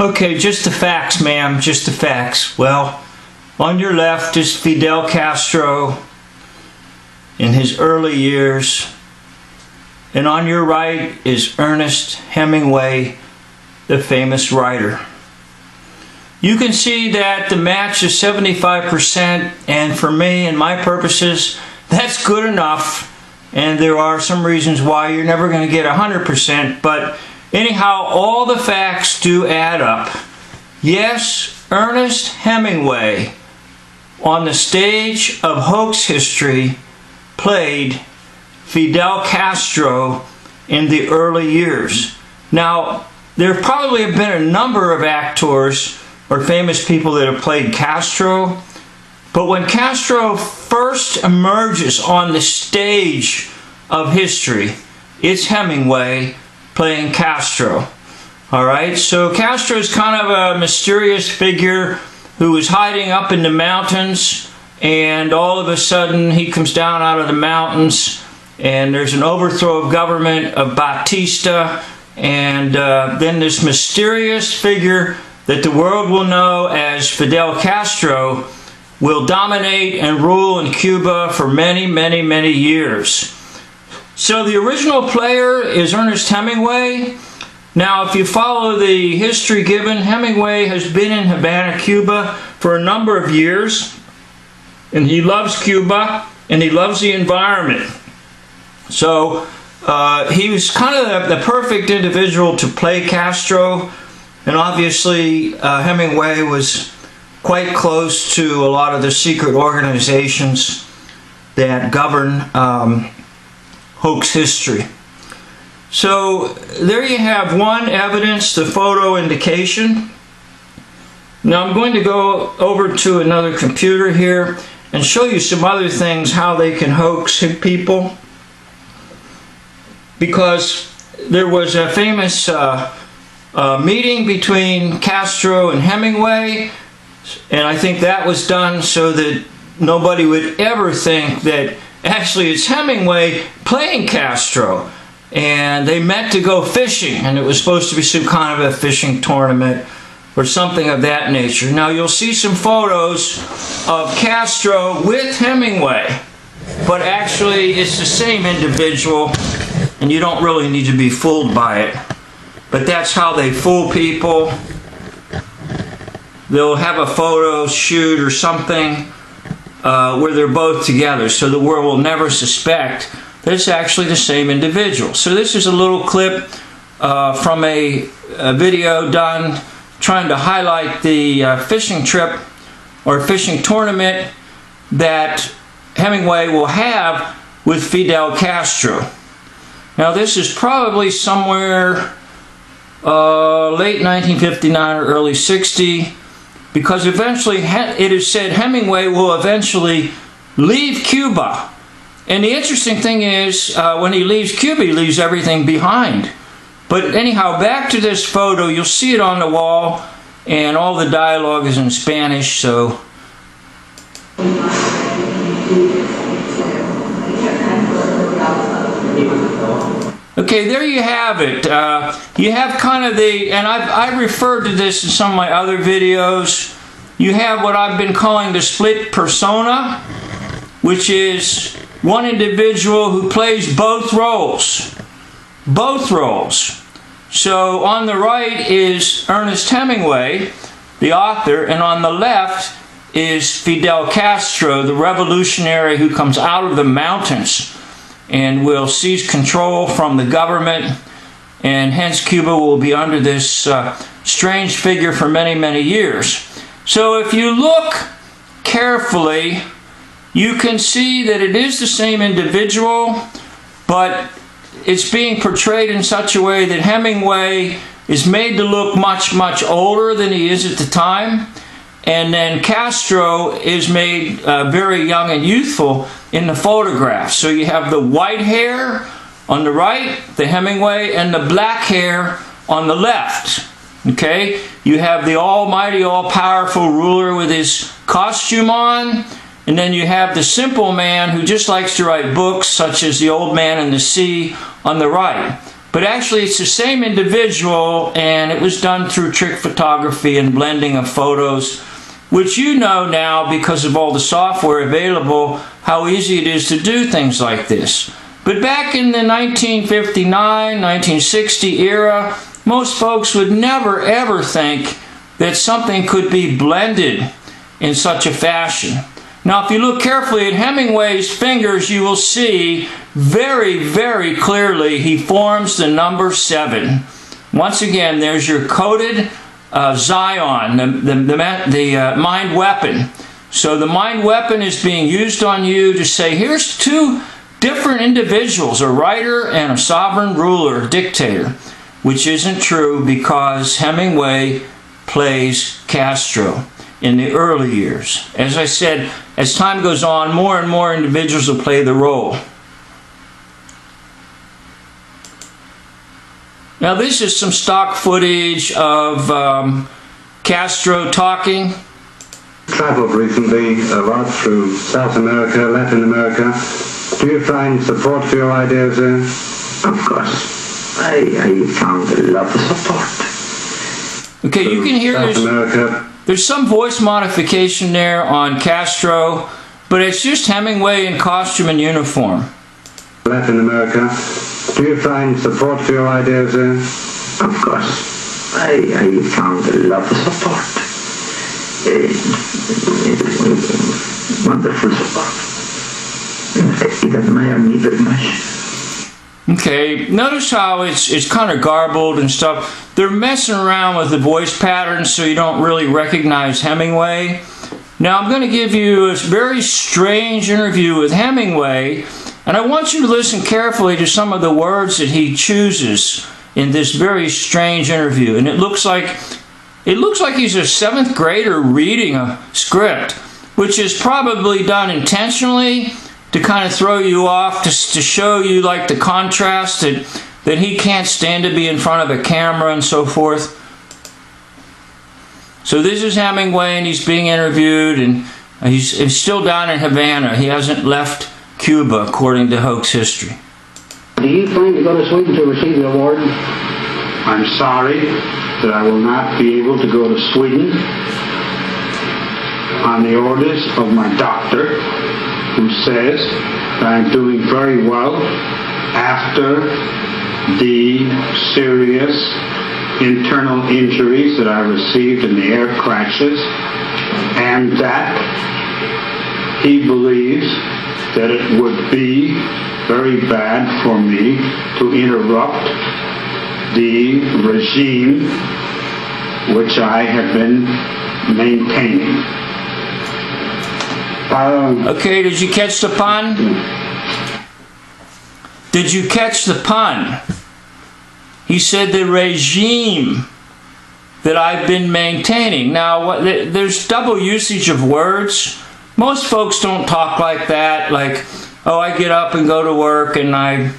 Okay, just the facts, ma'am, just the facts. Well, on your left is Fidel Castro in his early years, and on your right is Ernest Hemingway, the famous writer. You can see that the match is 75%, and for me and my purposes, that's good enough. And there are some reasons why you're never going to get 100%, but anyhow, all the facts do add up. Yes, Ernest Hemingway, on the stage of hoax history, played Fidel Castro in the early years. Now, there probably have been a number of actors or famous people that have played Castro, but when Castro first emerges on the stage of history, it's Hemingway playing Castro. Alright, so Castro is kind of a mysterious figure who was hiding up in the mountains, and all of a sudden he comes down out of the mountains and there's an overthrow of government of Batista, and then this mysterious figure that the world will know as Fidel Castro will dominate and rule in Cuba for many, many, many years. So the original player is Ernest Hemingway. Now, if you follow the history given, Hemingway has been in Havana, Cuba for a number of years, and he loves Cuba and he loves the environment. So he was kind of the perfect individual to play Castro, and obviously Hemingway was quite close to a lot of the secret organizations that govern hoax history. So there you have one evidence, the photo indication. Now I'm going to go over to another computer here and show you some other things, how they can hoax people. Because there was a famous meeting between Castro and Hemingway, and I think that was done so that nobody would ever think that actually it's Hemingway playing Castro. And they met to go fishing, and it was supposed to be some kind of a fishing tournament or something of that nature. Now you'll see some photos of Castro with Hemingway, but actually it's the same individual, and you don't really need to be fooled by it. But that's how they fool people. They'll have a photo shoot or something where they're both together, so the world will never suspect that it's actually the same individual. So this is a little clip from a video done trying to highlight the fishing trip or fishing tournament that Hemingway will have with Fidel Castro. Now this is probably somewhere late 1959 or early 60, because eventually it is said Hemingway will eventually leave Cuba. And the interesting thing is, when he leaves Cuba, he leaves everything behind. But anyhow, back to this photo, you'll see it on the wall, and all the dialogue is in Spanish, so. Okay, there you have it. You have kind of the, and I've referred to this in some of my other videos, you have what I've been calling the split persona, which is one individual who plays both roles. Both roles. So on the right is Ernest Hemingway, the author, and on the left is Fidel Castro, the revolutionary who comes out of the mountains and will seize control from the government, and hence Cuba will be under this strange figure for many, many years. So if you look carefully, you can see that it is the same individual, but it's being portrayed in such a way that Hemingway is made to look much, much older than he is at the time, and then Castro is made very young and youthful in the photograph. So you have the white hair on the right, the Hemingway, and the black hair on the left. Okay? You have the almighty, all-powerful ruler with his costume on, and then you have the simple man who just likes to write books, such as The Old Man and the Sea, on the right. But actually it's the same individual, and it was done through trick photography and blending of photos, which you know now because of all the software available, how easy it is to do things like this. But back in the 1959, 1960 era, most folks would never ever think that something could be blended in such a fashion. Now, if you look carefully at Hemingway's fingers, you will see very, very clearly he forms the number 7. Once again, there's your coded Zion, the mind weapon. So the mind weapon is being used on you to say, here's two different individuals, a writer and a sovereign ruler, dictator, which isn't true because Hemingway plays Castro in the early years. As I said, as time goes on, more and more individuals will play the role. Now this is some stock footage of Castro talking. Traveled recently a lot through South America, Latin America. Do you find support for your ideas there? Of course. I found a lot of support. Okay, you can hear America. There's some voice modification there on Castro, but it's just Hemingway in costume and uniform. Latin America. Do you find support for your ideas there? Of course. I found a lot of support. Wonderful support. It admired me very much. Okay, notice how it's kind of garbled and stuff. They're messing around with the voice patterns so you don't really recognize Hemingway. Now I'm going to give you a very strange interview with Hemingway, and I want you to listen carefully to some of the words that he chooses in this very strange interview. And it looks like he's a 7th grader reading a script, which is probably done intentionally to kind of throw you off, to show you like the contrast that he can't stand to be in front of a camera and so forth. So this is Hemingway, and he's being interviewed, and he's still down in Havana. He hasn't left Cuba, according to Hoax history. Do you plan to go to Sweden to receive the award? I'm sorry that I will not be able to go to Sweden on the orders of my doctor, who says that I'm doing very well after the serious internal injuries that I received in the air crashes, and that he believes that it would be very bad for me to interrupt the regime which I have been maintaining. Okay, did you catch the pun? Did you catch the pun? He said the regime that I've been maintaining. Now, there's double usage of words. Most folks don't talk like that, like, oh, I get up and go to work and I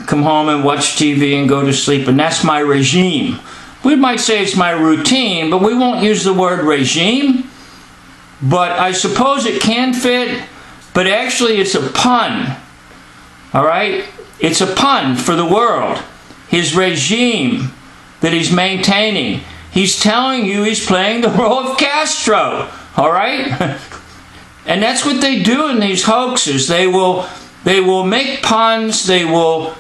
come home and watch TV and go to sleep, and that's my regime. We might say it's my routine, but we won't use the word regime. But I suppose it can fit, but actually it's a pun. All right? It's a pun for the world. His regime that he's maintaining. He's telling you he's playing the role of Castro. All right? And that's what they do in these hoaxes. They will make puns. They will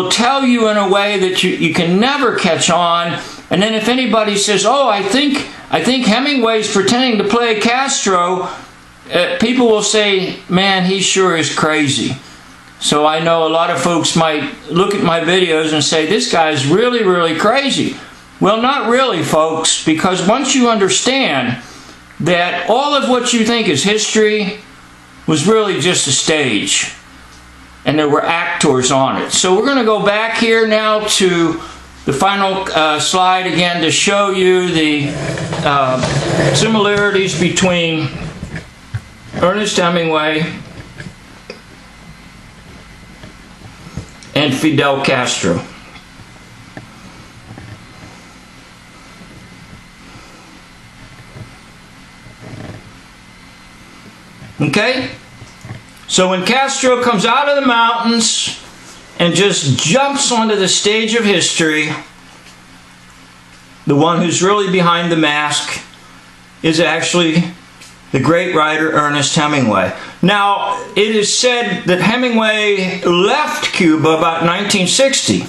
tell you in a way that you can never catch on. And then if anybody says, oh, I think Hemingway's pretending to play Castro, people will say, man, he sure is crazy. So I know a lot of folks might look at my videos and say, this guy's really, really crazy. Well, not really, folks, because once you understand that all of what you think is history was really just a stage, and there were actors on it. So we're going to go back here now to the final slide again to show you the similarities between Ernest Hemingway and Fidel Castro. Okay? So when Castro comes out of the mountains and just jumps onto the stage of history, the one who's really behind the mask is actually the great writer Ernest Hemingway. Now, it is said that Hemingway left Cuba about 1960,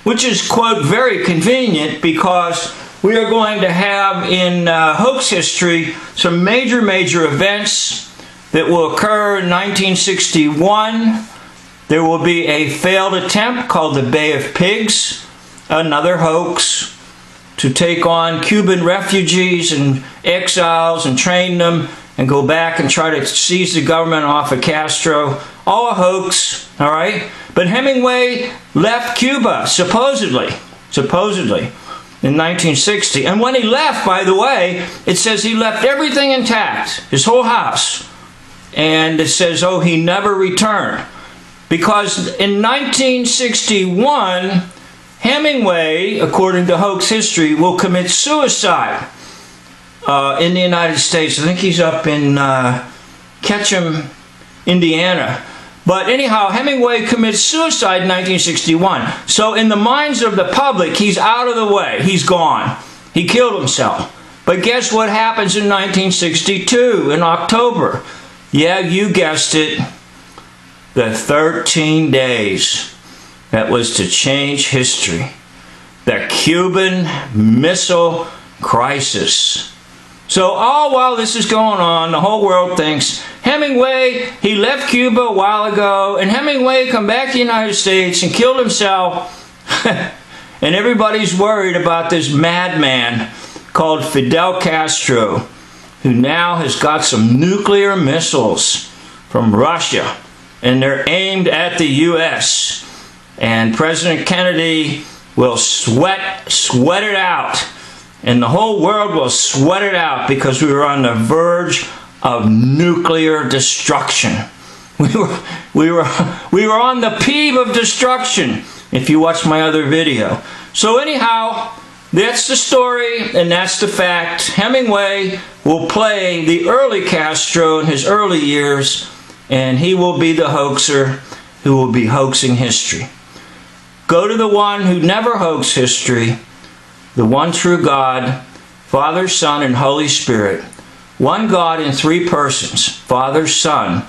which is, quote, very convenient because we are going to have in hoax history some major events that will occur in 1961. There will be a failed attempt called the Bay of Pigs, another hoax, to take on Cuban refugees and exiles and train them and go back and try to seize the government off of Castro. All a hoax, all right? But Hemingway left Cuba, supposedly, in 1960. And when he left, by the way, it says he left everything intact, his whole house. And it says, oh, he never returned. Because in 1961, Hemingway, according to hoax history, will commit suicide in the United States. I think he's up in Ketchum, Indiana. But anyhow, Hemingway commits suicide in 1961. So in the minds of the public, he's out of the way. He's gone. He killed himself. But guess what happens in 1962 in October? Yeah, you guessed it. The 13 days that was to change history. The Cuban Missile Crisis. So all while this is going on, the whole world thinks Hemingway, he left Cuba a while ago, and Hemingway come back to the United States and killed himself. And everybody's worried about this madman called Fidel Castro, who now has got some nuclear missiles from Russia, and they're aimed at the U.S. And President Kennedy will sweat it out. And the whole world will sweat it out because we were on the verge of nuclear destruction. We were on the peeve of destruction, if you watch my other video. So anyhow, that's the story and that's the fact. Hemingway will play the early Castro in his early years, and he will be the hoaxer who will be hoaxing history. Go to the one who never hoaxed history, the one true God, Father, Son, and Holy Spirit. One God in three persons, Father, Son,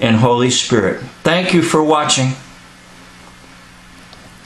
and Holy Spirit. Thank you for watching.